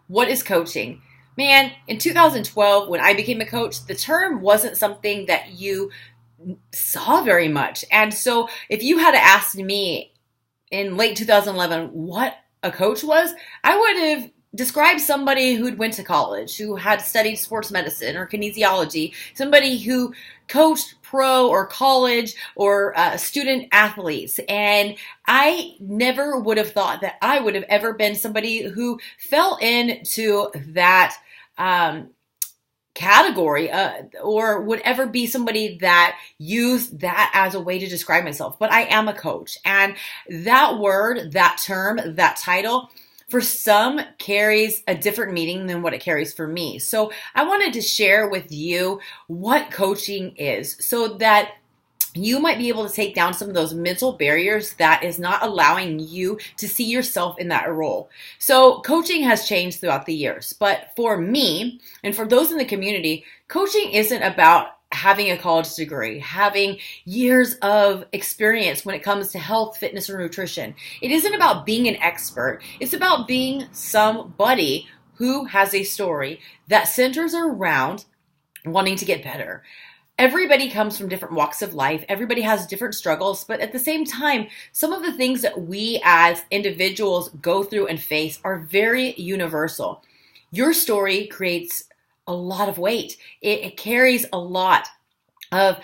What is coaching? Man, in 2012, when I became a coach, the term wasn't something that you saw very much. And so if you had asked me in late 2011 what a coach was, I would have described somebody who'd went to college, who had studied sports medicine or kinesiology, somebody who coached pro or college or student athletes. And I never would have thought that I would have ever been somebody who fell into that category or would ever be somebody that used that as a way to describe myself. But I am a coach. And that word, that term, that title, for some carries a different meaning than what it carries for me. So I wanted to share with you what coaching is so that you might be able to take down some of those mental barriers that is not allowing you to see yourself in that role. So coaching has changed throughout the years, but for me and for those in the community, coaching isn't about having a college degree, having years of experience when it comes to health, fitness, or nutrition. It isn't about being an expert. It's about being somebody who has a story that centers around wanting to get better. Everybody comes from different walks of life. Everybody has different struggles, but at the same time, some of the things that we as individuals go through and face are very universal. Your story creates a lot of weight. It carries a lot of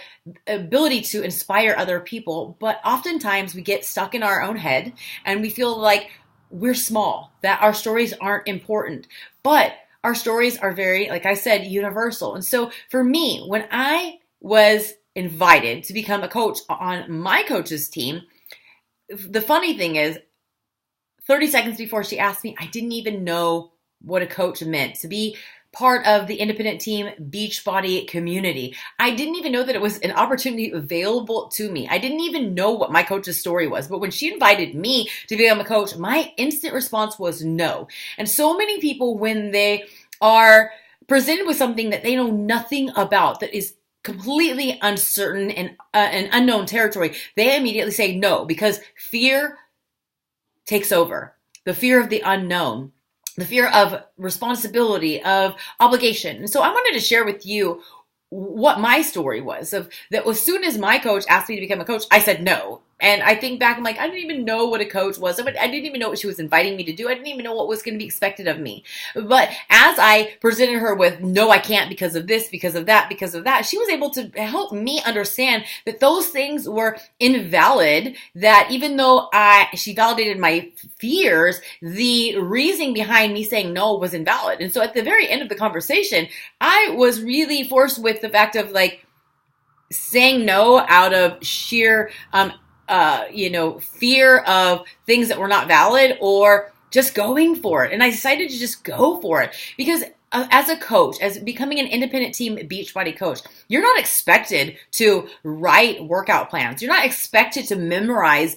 ability to inspire other people, but oftentimes we get stuck in our own head and we feel like we're small, that our stories aren't important. But our stories are very, like I said, universal. And so for me, when I was invited to become a coach on my coach's team, the funny thing is, 30 seconds before she asked me, I didn't even know what a coach meant, to be part of the independent team Beachbody community. I didn't even know that it was an opportunity available to me. I didn't even know what my coach's story was. But when she invited me to become a coach, my instant response was no. And so many people, when they are presented with something that they know nothing about, that is completely uncertain and an unknown territory, they immediately say no, because fear takes over. The fear of the unknown, the fear of responsibility, of obligation. And so I wanted to share with you what my story was, of that as soon as my coach asked me to become a coach, I said no. And I think back, I'm like, I didn't even know what a coach was. I didn't even know what she was inviting me to do. I didn't even know what was going to be expected of me. But as I presented her with, no, I can't because of this, because of that, she was able to help me understand that those things were invalid, that even though she validated my fears, the reasoning behind me saying no was invalid. And so at the very end of the conversation, I was really forced with the fact of like saying no out of sheer, fear of things that were not valid, or just going for it. And I decided to just go for it because as a coach, as becoming an independent team Beachbody coach, you're not expected to write workout plans. You're not expected to memorize,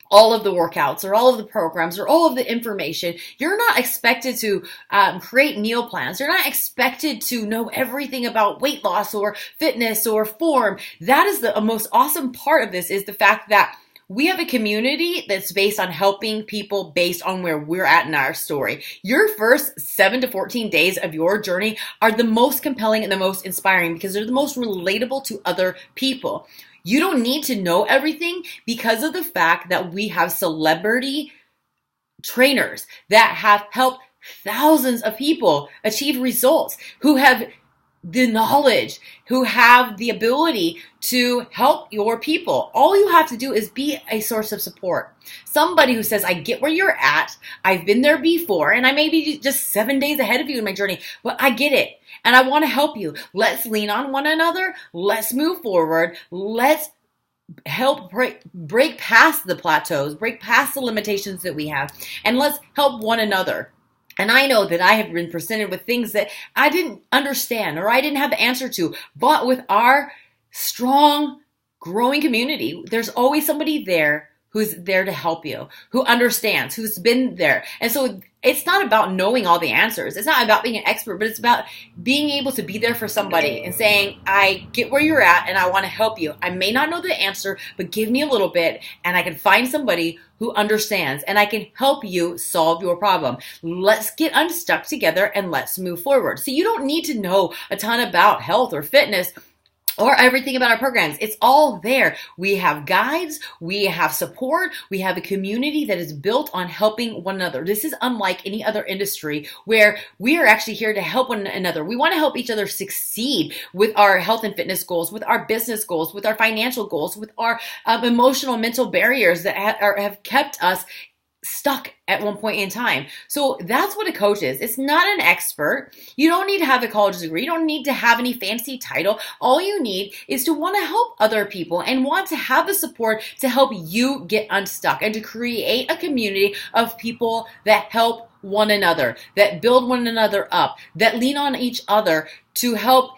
all of the workouts or all of the programs or all of the information. You're not expected to create meal plans. You're not expected to know everything about weight loss or fitness or form. That is the most awesome part of this, is the fact that we have a community that's based on helping people based on where we're at in our story. Your first 7 to 14 days of your journey are the most compelling and the most inspiring because they're the most relatable to other people. You don't need to know everything because of the fact that we have celebrity trainers that have helped thousands of people achieve results, who have the knowledge, who have the ability to help your people. All you have to do is be a source of support. Somebody who says, I get where you're at. I've been there before, and I may be just 7 days ahead of you in my journey, but I get it. And I want to help you. Let's lean on one another. Let's move forward. Let's help break past the plateaus, break past the limitations that we have, and let's help one another. And I know that I have been presented with things that I didn't understand or I didn't have the answer to, but with our strong, growing community, there's always somebody there who's there to help you, who understands, who's been there. And so it's not about knowing all the answers. It's not about being an expert, but it's about being able to be there for somebody and saying, I get where you're at and I want to help you. I may not know the answer, but give me a little bit and I can find somebody who understands, and I can help you solve your problem. Let's get unstuck together and let's move forward. So you don't need to know a ton about health or fitness or everything about our programs. It's all there. We have guides, we have support, we have a community that is built on helping one another. This is unlike any other industry where we are actually here to help one another. We want to help each other succeed with our health and fitness goals, with our business goals, with our financial goals, with our emotional, mental barriers that have kept us stuck at one point in time. So that's what a coach is. It's not an expert. You don't need to have a college degree. You don't need to have any fancy title. All you need is to want to help other people and want to have the support to help you get unstuck and to create a community of people that help one another, that build one another up, that lean on each other to help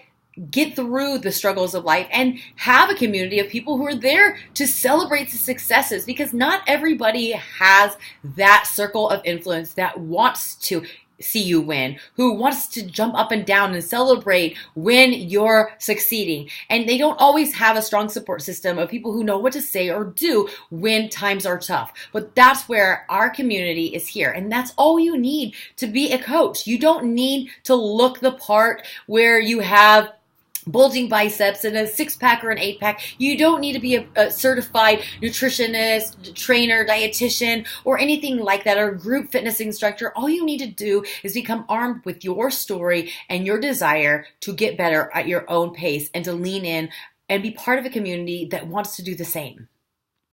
get through the struggles of life, and have a community of people who are there to celebrate the successes, because not everybody has that circle of influence that wants to see you win, who wants to jump up and down and celebrate when you're succeeding. And they don't always have a strong support system of people who know what to say or do when times are tough. But that's where our community is here. And that's all you need to be a coach. You don't need to look the part where you have bulging biceps and a 6-pack or an 8-pack. You don't need to be a certified nutritionist, trainer, dietitian, or anything like that, or group fitness instructor. All you need to do is become armed with your story and your desire to get better at your own pace and to lean in and be part of a community that wants to do the same.